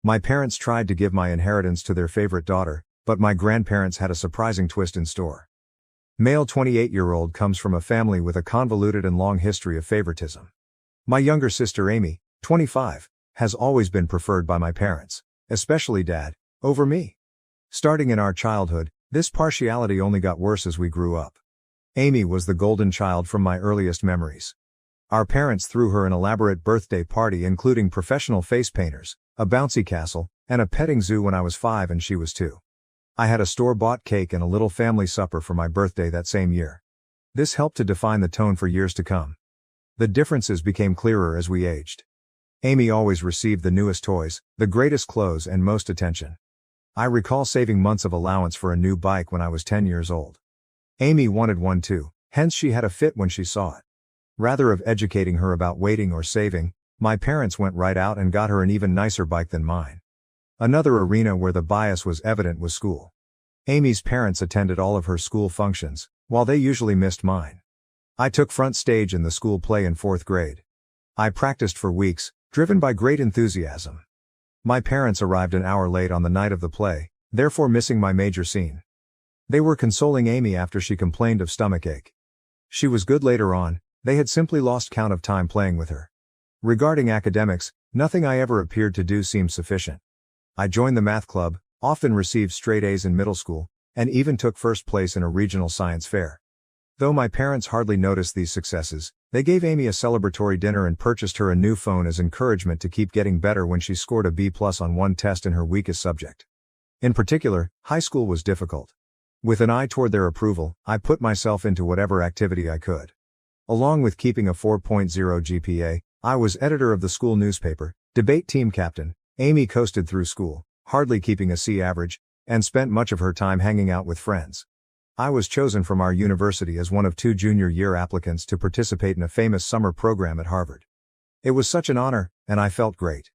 My parents tried to give my inheritance to their favorite daughter, but my grandparents had a surprising twist in store. Male 28-year-old comes from a family with a convoluted and long history of favoritism. My younger sister Amy, 25, has always been preferred by my parents, especially Dad, over me. Starting in our childhood, this partiality only got worse as we grew up. Amy was the golden child from my earliest memories. Our parents threw her an elaborate birthday party including professional face painters, a bouncy castle, and a petting zoo when I was 5 and she was 2. I had a store-bought cake and a little family supper for my birthday that same year. This helped to define the tone for years to come. The differences became clearer as we aged. Amy always received the newest toys, the greatest clothes and most attention. I recall saving months of allowance for a new bike when I was 10 years old. Amy wanted one too, hence she had a fit when she saw it. Rather of educating her about waiting or saving, my parents went right out and got her an even nicer bike than mine. Another arena where the bias was evident was school. Amy's parents attended all of her school functions, while they usually missed mine. I took front stage in the school play in 4th grade. I practiced for weeks, driven by great enthusiasm. My parents arrived an hour late on the night of the play, therefore missing my major scene. They were consoling Amy after she complained of stomachache. She was good later on, they had simply lost count of time playing with her. Regarding academics, nothing I ever appeared to do seemed sufficient. I joined the math club, often received straight A's in middle school, and even took first place in a regional science fair. Though my parents hardly noticed these successes, they gave Amy a celebratory dinner and purchased her a new phone as encouragement to keep getting better when she scored a B+ on one test in her weakest subject. In particular, high school was difficult. With an eye toward their approval, I put myself into whatever activity I could. Along with keeping a 4.0 GPA, I was editor of the school newspaper, debate team captain. Amy coasted through school, hardly keeping a C average, and spent much of her time hanging out with friends. I was chosen from our university as one of 2 junior year applicants to participate in a famous summer program at Harvard. It was such an honor, and I felt great.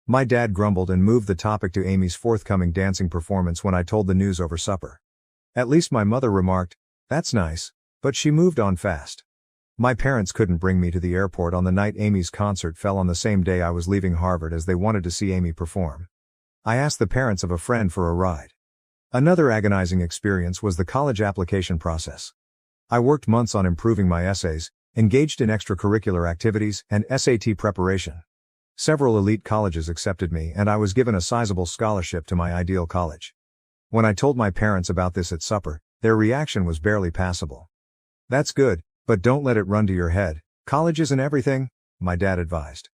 My dad grumbled and moved the topic to Amy's forthcoming dancing performance when I told the news over supper. At least my mother remarked, "That's nice," but she moved on fast. My parents couldn't bring me to the airport on the night Amy's concert fell on the same day I was leaving Harvard as they wanted to see Amy perform. I asked the parents of a friend for a ride. Another agonizing experience was the college application process. I worked months on improving my essays, engaged in extracurricular activities, and SAT preparation. Several elite colleges accepted me and I was given a sizable scholarship to my ideal college. When I told my parents about this at supper, their reaction was barely passable. "That's good, but don't let it run to your head. College isn't everything," my dad advised.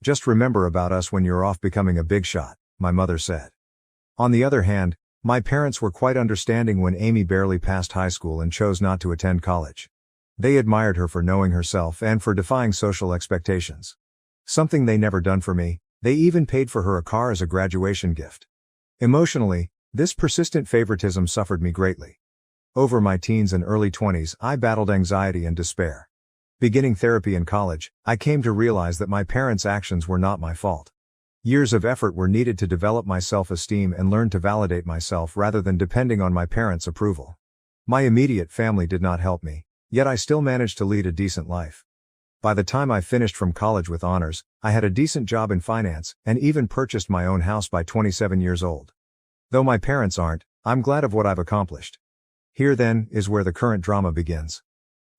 "Just remember about us when you're off becoming a big shot," my mother said. On the other hand, my parents were quite understanding when Amy barely passed high school and chose not to attend college. They admired her for knowing herself and for defying social expectations. Something they never done for me, they even paid for her a car as a graduation gift. Emotionally, this persistent favoritism suffered me greatly. Over my teens and early 20s, I battled anxiety and despair. Beginning therapy in college, I came to realize that my parents' actions were not my fault. Years of effort were needed to develop my self-esteem and learn to validate myself rather than depending on my parents' approval. My immediate family did not help me, yet I still managed to lead a decent life. By the time I finished from college with honors, I had a decent job in finance, and even purchased my own house by 27 years old. Though my parents aren't, I'm glad of what I've accomplished. Here then, is where the current drama begins.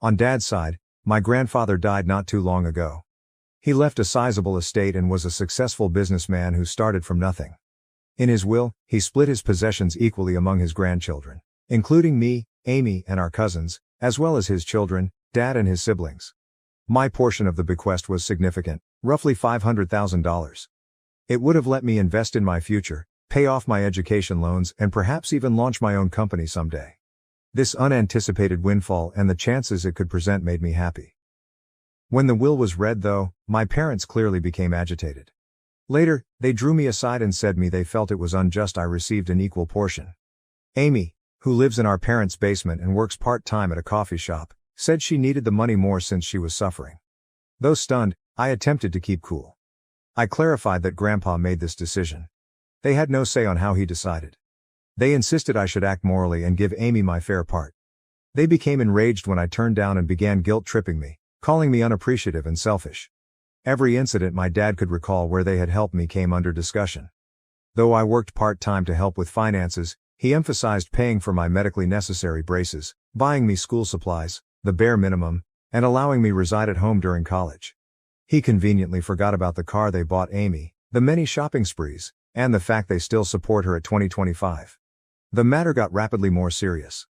On Dad's side, my grandfather died not too long ago. He left a sizable estate and was a successful businessman who started from nothing. In his will, he split his possessions equally among his grandchildren, including me, Amy, and our cousins, as well as his children, Dad and his siblings. My portion of the bequest was significant, roughly $500,000. It would have let me invest in my future, pay off my education loans, and perhaps even launch my own company someday. This unanticipated windfall and the chances it could present made me happy. When the will was read though, my parents clearly became agitated. Later, they drew me aside and said they felt it was unjust I received an equal portion. Amy, who lives in our parents' basement and works part-time at a coffee shop, said she needed the money more since she was suffering. Though stunned, I attempted to keep cool. I clarified that Grandpa made this decision. They had no say on how he decided. They insisted I should act morally and give Amy my fair part. They became enraged when I turned down and began guilt-tripping me, calling me unappreciative and selfish. Every incident my dad could recall where they had helped me came under discussion. Though I worked part-time to help with finances, he emphasized paying for my medically necessary braces, buying me school supplies, the bare minimum, and allowing me reside at home during college. He conveniently forgot about the car they bought Amy, the many shopping sprees, and the fact they still support her at 2025. The matter got rapidly more serious.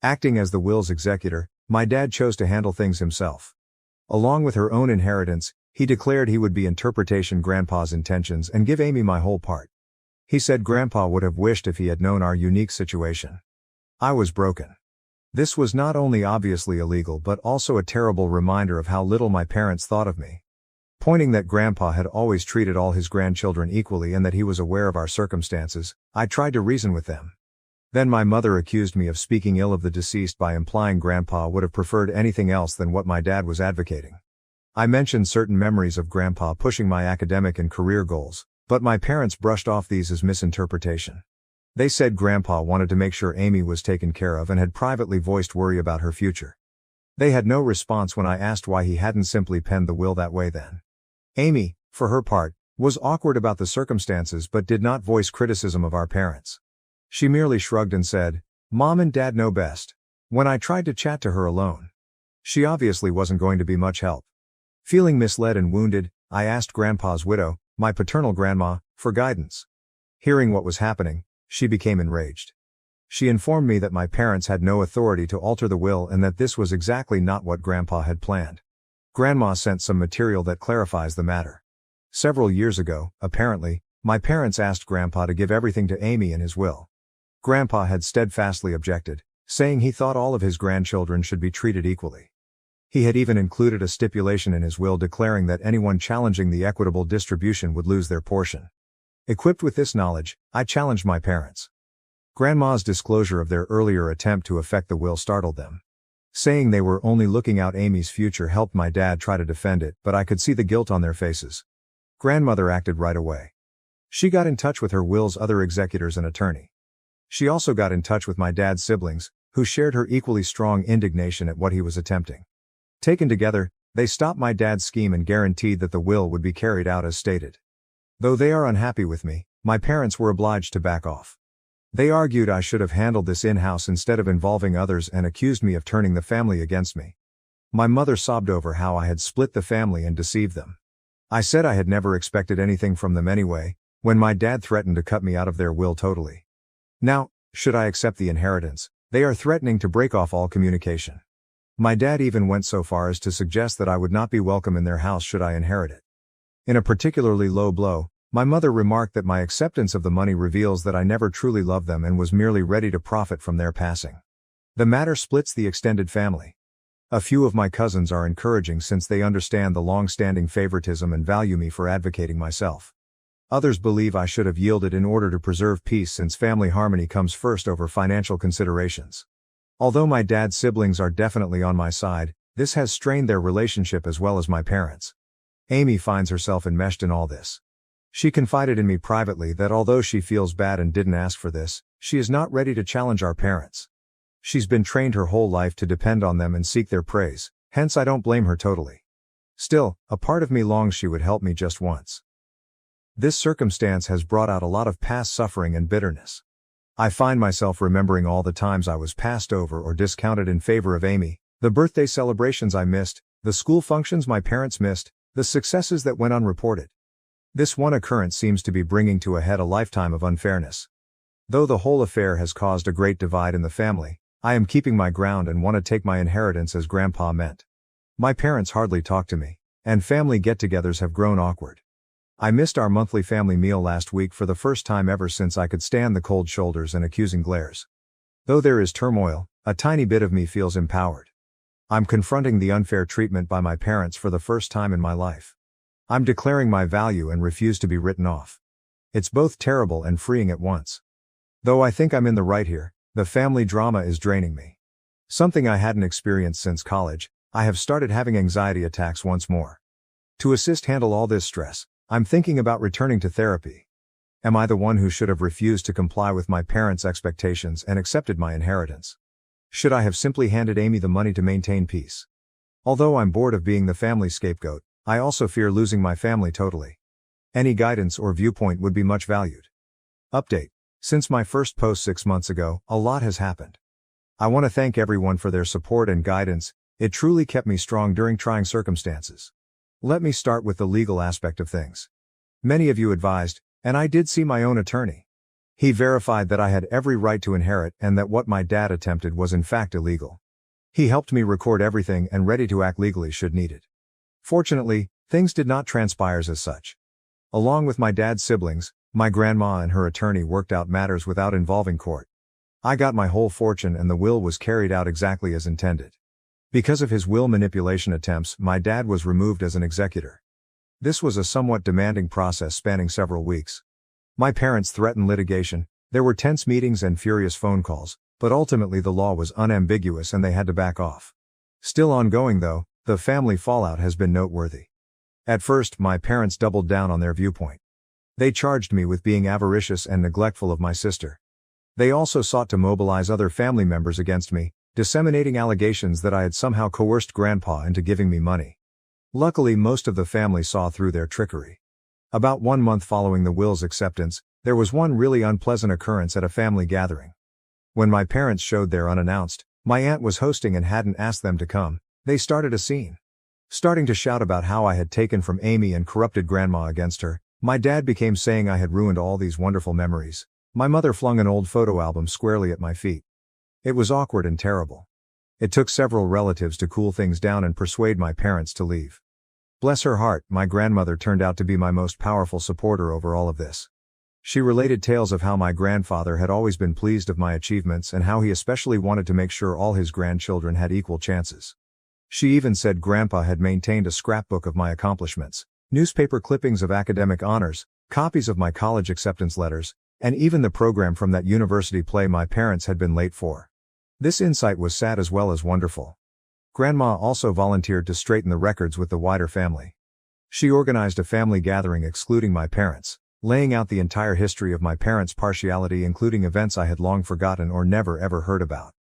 Acting as the will's executor, my dad chose to handle things himself. Along with her own inheritance, he declared he would be interpretation Grandpa's intentions and give Amy my whole part. He said Grandpa would have wished if he had known our unique situation. I was broken. This was not only obviously illegal but also a terrible reminder of how little my parents thought of me. Pointing that Grandpa had always treated all his grandchildren equally and that he was aware of our circumstances, I tried to reason with them. Then my mother accused me of speaking ill of the deceased by implying Grandpa would have preferred anything else than what my dad was advocating. I mentioned certain memories of Grandpa pushing my academic and career goals, but my parents brushed off these as misinterpretation. They said Grandpa wanted to make sure Amy was taken care of and had privately voiced worry about her future. They had no response when I asked why he hadn't simply penned the will that way then. Amy, for her part, was awkward about the circumstances but did not voice criticism of our parents. She merely shrugged and said, "Mom and Dad know best." When I tried to chat to her alone, she obviously wasn't going to be much help. Feeling misled and wounded, I asked Grandpa's widow, my paternal grandma, for guidance. Hearing what was happening, she became enraged. She informed me that my parents had no authority to alter the will and that this was exactly not what Grandpa had planned. Grandma sent some material that clarifies the matter. Several years ago, apparently, my parents asked Grandpa to give everything to Amy in his will. Grandpa had steadfastly objected, saying he thought all of his grandchildren should be treated equally. He had even included a stipulation in his will declaring that anyone challenging the equitable distribution would lose their portion. Equipped with this knowledge, I challenged my parents. Grandma's disclosure of their earlier attempt to affect the will startled them. Saying they were only looking out Amy's future helped my dad try to defend it, but I could see the guilt on their faces. Grandmother acted right away. She got in touch with her will's other executors and attorney. She also got in touch with my dad's siblings, who shared her equally strong indignation at what he was attempting. Taken together, they stopped my dad's scheme and guaranteed that the will would be carried out as stated. Though they are unhappy with me, my parents were obliged to back off. They argued I should have handled this in-house instead of involving others and accused me of turning the family against me. My mother sobbed over how I had split the family and deceived them. I said I had never expected anything from them anyway, when my dad threatened to cut me out of their will totally. Now, should I accept the inheritance, they are threatening to break off all communication. My dad even went so far as to suggest that I would not be welcome in their house should I inherit it. In a particularly low blow, my mother remarked that my acceptance of the money reveals that I never truly loved them and was merely ready to profit from their passing. The matter splits the extended family. A few of my cousins are encouraging since they understand the long-standing favoritism and value me for advocating myself. Others believe I should have yielded in order to preserve peace since family harmony comes first over financial considerations. Although my dad's siblings are definitely on my side, this has strained their relationship as well as my parents. Amy finds herself enmeshed in all this. She confided in me privately that although she feels bad and didn't ask for this, she is not ready to challenge our parents. She's been trained her whole life to depend on them and seek their praise, hence I don't blame her totally. Still, a part of me longs she would help me just once. This circumstance has brought out a lot of past suffering and bitterness. I find myself remembering all the times I was passed over or discounted in favor of Amy, the birthday celebrations I missed, the school functions my parents missed, the successes that went unreported. This one occurrence seems to be bringing to a head a lifetime of unfairness. Though the whole affair has caused a great divide in the family, I am keeping my ground and want to take my inheritance as Grandpa meant. My parents hardly talk to me, and family get-togethers have grown awkward. I missed our monthly family meal last week for the first time ever since I could stand the cold shoulders and accusing glares. Though there is turmoil, a tiny bit of me feels empowered. I'm confronting the unfair treatment by my parents for the first time in my life. I'm declaring my value and refuse to be written off. It's both terrible and freeing at once. Though I think I'm in the right here, the family drama is draining me. Something I hadn't experienced since college, I have started having anxiety attacks once more. To assist handle all this stress, I'm thinking about returning to therapy. Am I the one who should have refused to comply with my parents' expectations and accepted my inheritance? Should I have simply handed Amy the money to maintain peace? Although I'm bored of being the family scapegoat, I also fear losing my family totally. Any guidance or viewpoint would be much valued. Update. Since my first post 6 months ago, a lot has happened. I want to thank everyone for their support and guidance. It truly kept me strong during trying circumstances. Let me start with the legal aspect of things. Many of you advised, and I did see my own attorney. He verified that I had every right to inherit and that what my dad attempted was in fact illegal. He helped me record everything and ready to act legally should needed. Fortunately, things did not transpire as such. Along with my dad's siblings, my grandma and her attorney worked out matters without involving court. I got my whole fortune and the will was carried out exactly as intended. Because of his will manipulation attempts, my dad was removed as an executor. This was a somewhat demanding process spanning several weeks. My parents threatened litigation, there were tense meetings and furious phone calls, but ultimately the law was unambiguous and they had to back off. Still ongoing though, the family fallout has been noteworthy. At first, my parents doubled down on their viewpoint. They charged me with being avaricious and neglectful of my sister. They also sought to mobilize other family members against me, disseminating allegations that I had somehow coerced Grandpa into giving me money. Luckily, most of the family saw through their trickery. About 1 month following the will's acceptance, there was one really unpleasant occurrence at a family gathering. When my parents showed there unannounced, my aunt was hosting and hadn't asked them to come, they started a scene. Starting to shout about how I had taken from Amy and corrupted Grandma against her, my dad became saying I had ruined all these wonderful memories. My mother flung an old photo album squarely at my feet. It was awkward and terrible. It took several relatives to cool things down and persuade my parents to leave. Bless her heart, my grandmother turned out to be my most powerful supporter over all of this. She related tales of how my grandfather had always been pleased of my achievements and how he especially wanted to make sure all his grandchildren had equal chances. She even said Grandpa had maintained a scrapbook of my accomplishments, newspaper clippings of academic honors, copies of my college acceptance letters, and even the program from that university play my parents had been late for. This insight was sad as well as wonderful. Grandma also volunteered to straighten the records with the wider family. She organized a family gathering excluding my parents, laying out the entire history of my parents' partiality including events I had long forgotten or never ever heard about.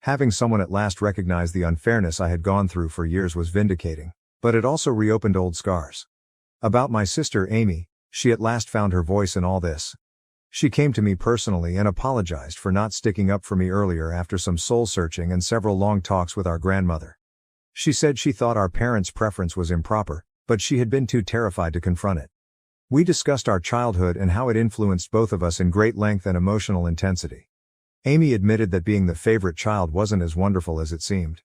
Having someone at last recognize the unfairness I had gone through for years was vindicating, but it also reopened old scars. About my sister Amy, she at last found her voice in all this. She came to me personally and apologized for not sticking up for me earlier after some soul-searching and several long talks with our grandmother. She said she thought our parents' preference was improper, but she had been too terrified to confront it. We discussed our childhood and how it influenced both of us in great length and emotional intensity. Amy admitted that being the favorite child wasn't as wonderful as it seemed.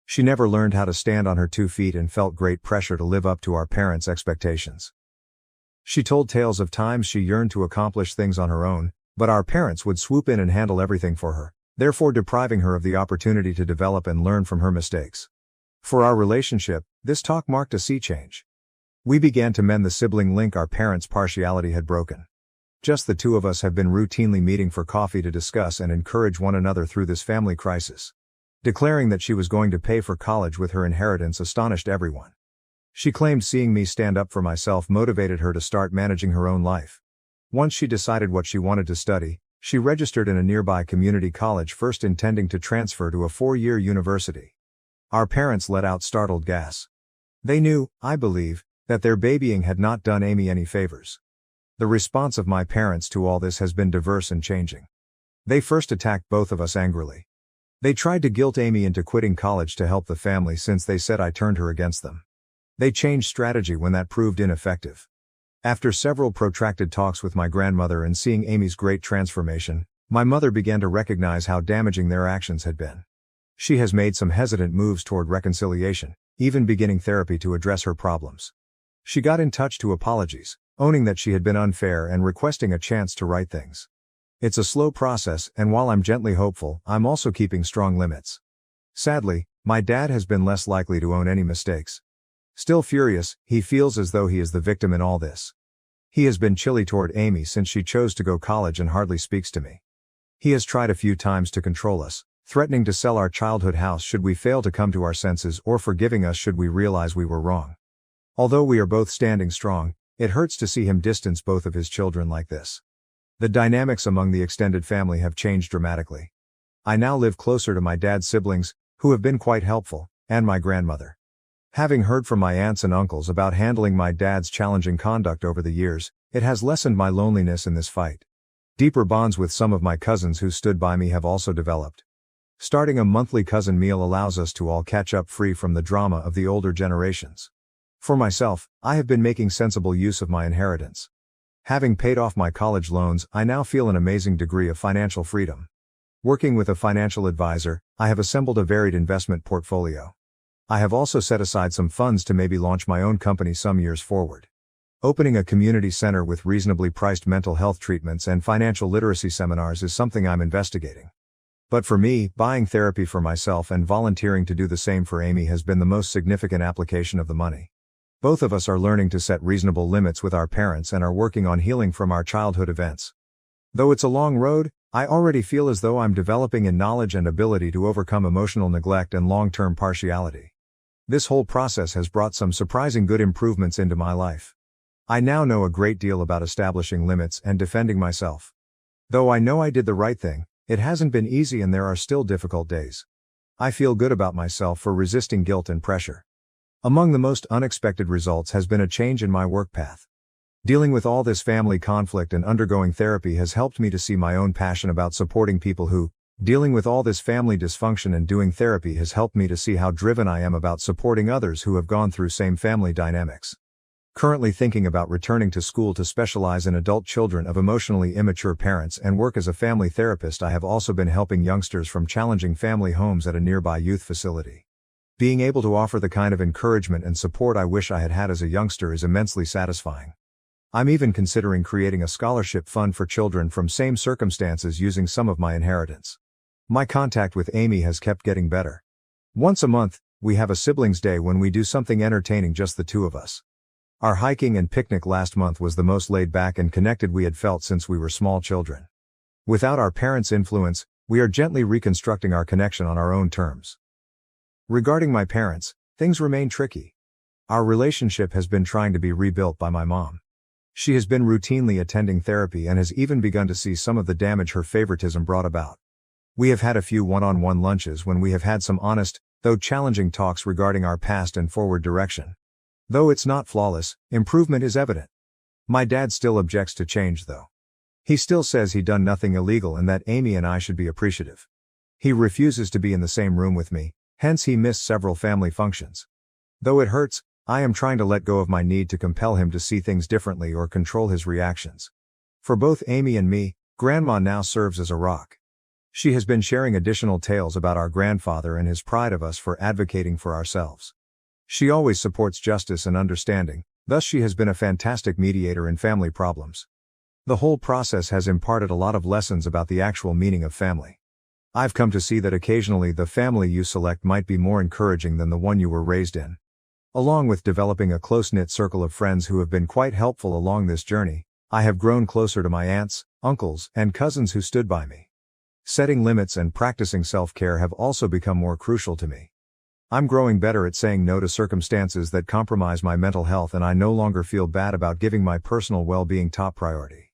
She never learned how to stand on her 2 feet and felt great pressure to live up to our parents' expectations. She told tales of times she yearned to accomplish things on her own, but our parents would swoop in and handle everything for her, therefore depriving her of the opportunity to develop and learn from her mistakes. For our relationship, this talk marked a sea change. We began to mend the sibling link our parents' partiality had broken. Just the two of us have been routinely meeting for coffee to discuss and encourage one another through this family crisis. Declaring that she was going to pay for college with her inheritance astonished everyone. She claimed seeing me stand up for myself motivated her to start managing her own life. Once she decided what she wanted to study, she registered in a nearby community college, first intending to transfer to a 4-year university. Our parents let out startled gasps. They knew, I believe, that their babying had not done Amy any favors. The response of my parents to all this has been diverse and changing. They first attacked both of us angrily. They tried to guilt Amy into quitting college to help the family since they said I turned her against them. They changed strategy when that proved ineffective. After several protracted talks with my grandmother and seeing Amy's great transformation, my mother began to recognize how damaging their actions had been. She has made some hesitant moves toward reconciliation, even beginning therapy to address her problems. She got in touch to apologies, owning that she had been unfair and requesting a chance to right things. It's a slow process, and while I'm gently hopeful, I'm also keeping strong limits. Sadly, my dad has been less likely to own any mistakes. Still furious, he feels as though he is the victim in all this. He has been chilly toward Amy since she chose to go college and hardly speaks to me. He has tried a few times to control us, threatening to sell our childhood house should we fail to come to our senses or forgiving us should we realize we were wrong. Although we are both standing strong, it hurts to see him distance both of his children like this. The dynamics among the extended family have changed dramatically. I now live closer to my dad's siblings, who have been quite helpful, and my grandmother. Having heard from my aunts and uncles about handling my dad's challenging conduct over the years, it has lessened my loneliness in this fight. Deeper bonds with some of my cousins who stood by me have also developed. Starting a monthly cousin meal allows us to all catch up free from the drama of the older generations. For myself, I have been making sensible use of my inheritance. Having paid off my college loans, I now feel an amazing degree of financial freedom. Working with a financial advisor, I have assembled a varied investment portfolio. I have also set aside some funds to maybe launch my own company some years forward. Opening a community center with reasonably priced mental health treatments and financial literacy seminars is something I'm investigating. But for me, buying therapy for myself and volunteering to do the same for Amy has been the most significant application of the money. Both of us are learning to set reasonable limits with our parents and are working on healing from our childhood events. Though it's a long road, I already feel as though I'm developing in knowledge and ability to overcome emotional neglect and long-term partiality. This whole process has brought some surprising good improvements into my life. I now know a great deal about establishing limits and defending myself. Though I know I did the right thing, it hasn't been easy and there are still difficult days. I feel good about myself for resisting guilt and pressure. Among the most unexpected results has been a change in my work path. Dealing with all this family conflict and undergoing therapy has helped me to see my own passion about supporting people who, dealing with all this family dysfunction and doing therapy has helped me to see how driven I am about supporting others who have gone through same family dynamics. Currently thinking about returning to school to specialize in adult children of emotionally immature parents and work as a family therapist. I have also been helping youngsters from challenging family homes at a nearby youth facility. Being able to offer the kind of encouragement and support I wish I had had as a youngster is immensely satisfying. I'm even considering creating a scholarship fund for children from same circumstances using some of my inheritance. My contact with Amy has kept getting better. Once a month, we have a siblings' day when we do something entertaining, just the two of us. Our hiking and picnic last month was the most laid back and connected we had felt since we were small children. Without our parents' influence, we are gently reconstructing our connection on our own terms. Regarding my parents, things remain tricky. Our relationship has been trying to be rebuilt by my mom. She has been routinely attending therapy and has even begun to see some of the damage her favoritism brought about. We have had a few one-on-one lunches when we have had some honest, though challenging talks regarding our past and forward direction. Though it's not flawless, improvement is evident. My dad still objects to change though. He still says he done nothing illegal and that Amy and I should be appreciative. He refuses to be in the same room with me, hence he missed several family functions. Though it hurts, I am trying to let go of my need to compel him to see things differently or control his reactions. For both Amy and me, Grandma now serves as a rock. She has been sharing additional tales about our grandfather and his pride of us for advocating for ourselves. She always supports justice and understanding, thus she has been a fantastic mediator in family problems. The whole process has imparted a lot of lessons about the actual meaning of family. I've come to see that occasionally the family you select might be more encouraging than the one you were raised in. Along with developing a close-knit circle of friends who have been quite helpful along this journey, I have grown closer to my aunts, uncles, and cousins who stood by me. Setting limits and practicing self-care have also become more crucial to me. I'm growing better at saying no to circumstances that compromise my mental health, and I no longer feel bad about giving my personal well-being top priority.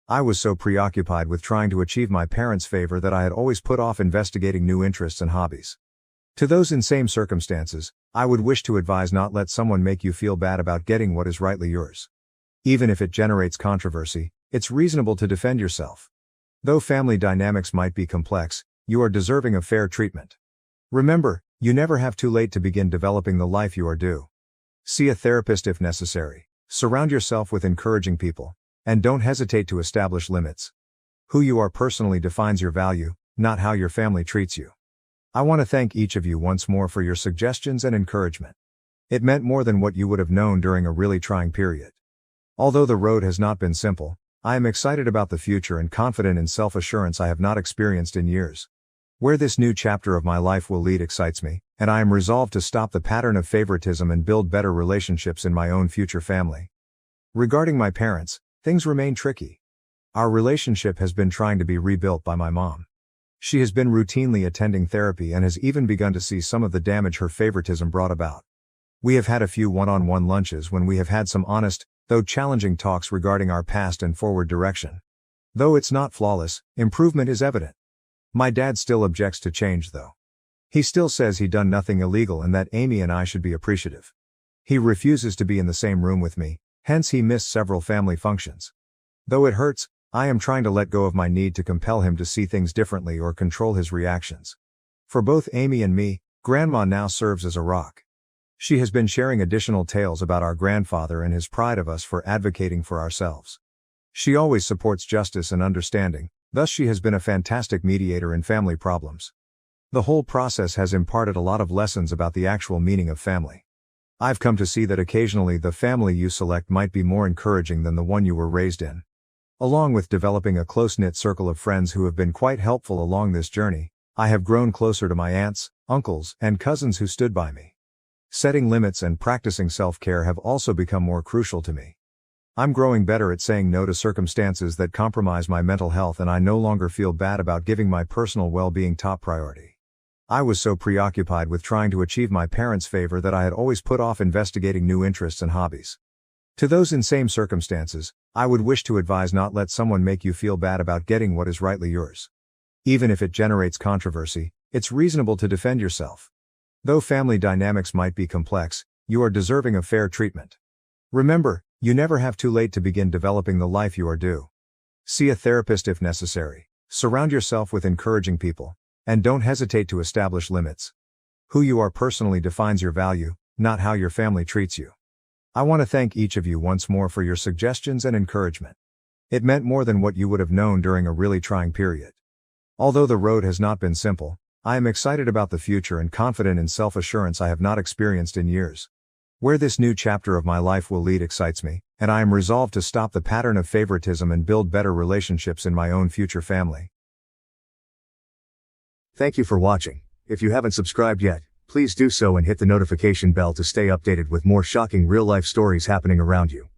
I was so preoccupied with trying to achieve my parents' favor that I had always put off investigating new interests and hobbies. To those in same circumstances, I would wish to advise: not let someone make you feel bad about getting what is rightly yours. Even if it generates controversy, it's reasonable to defend yourself. Though family dynamics might be complex, you are deserving of fair treatment. Remember, you never have too late to begin developing the life you are due. See a therapist if necessary. Surround yourself with encouraging people. And don't hesitate to establish limits. Who you are personally defines your value, not how your family treats you. I want to thank each of you once more for your suggestions and encouragement. It meant more than what you would have known during a really trying period. Although the road has not been simple, I am excited about the future and confident in self-assurance I have not experienced in years. Where this new chapter of my life will lead excites me, and I am resolved to stop the pattern of favoritism and build better relationships in my own future family. Regarding my parents, things remain tricky. Our relationship has been trying to be rebuilt by my mom. She has been routinely attending therapy and has even begun to see some of the damage her favoritism brought about. We have had a few one-on-one lunches when we have had some honest, though challenging talks regarding our past and forward direction. Though it's not flawless, improvement is evident. My dad still objects to change though. He still says he done nothing illegal and that Amy and I should be appreciative. He refuses to be in the same room with me, hence he missed several family functions. Though it hurts, I am trying to let go of my need to compel him to see things differently or control his reactions. For both Amy and me, Grandma now serves as a rock. She has been sharing additional tales about our grandfather and his pride of us for advocating for ourselves. She always supports justice and understanding, thus she has been a fantastic mediator in family problems. The whole process has imparted a lot of lessons about the actual meaning of family. I've come to see that occasionally the family you select might be more encouraging than the one you were raised in. Along with developing a close-knit circle of friends who have been quite helpful along this journey, I have grown closer to my aunts, uncles, and cousins who stood by me. Setting limits and practicing self-care have also become more crucial to me. I'm growing better at saying no to circumstances that compromise my mental health, and I no longer feel bad about giving my personal well-being top priority. I was so preoccupied with trying to achieve my parents' favor that I had always put off investigating new interests and hobbies. To those in same circumstances, I would wish to advise: not let someone make you feel bad about getting what is rightly yours. Even if it generates controversy, it's reasonable to defend yourself. Though family dynamics might be complex, you are deserving of fair treatment. Remember, you never have too late to begin developing the life you are due. See a therapist if necessary. Surround yourself with encouraging people. And don't hesitate to establish limits. Who you are personally defines your value, not how your family treats you. I want to thank each of you once more for your suggestions and encouragement. It meant more than what you would have known during a really trying period. Although the road has not been simple, I am excited about the future and confident in self-assurance I have not experienced in years. Where this new chapter of my life will lead excites me, and I am resolved to stop the pattern of favoritism and build better relationships in my own future family. Thank you for watching. If you haven't subscribed yet, please do so and hit the notification bell to stay updated with more shocking real-life stories happening around you.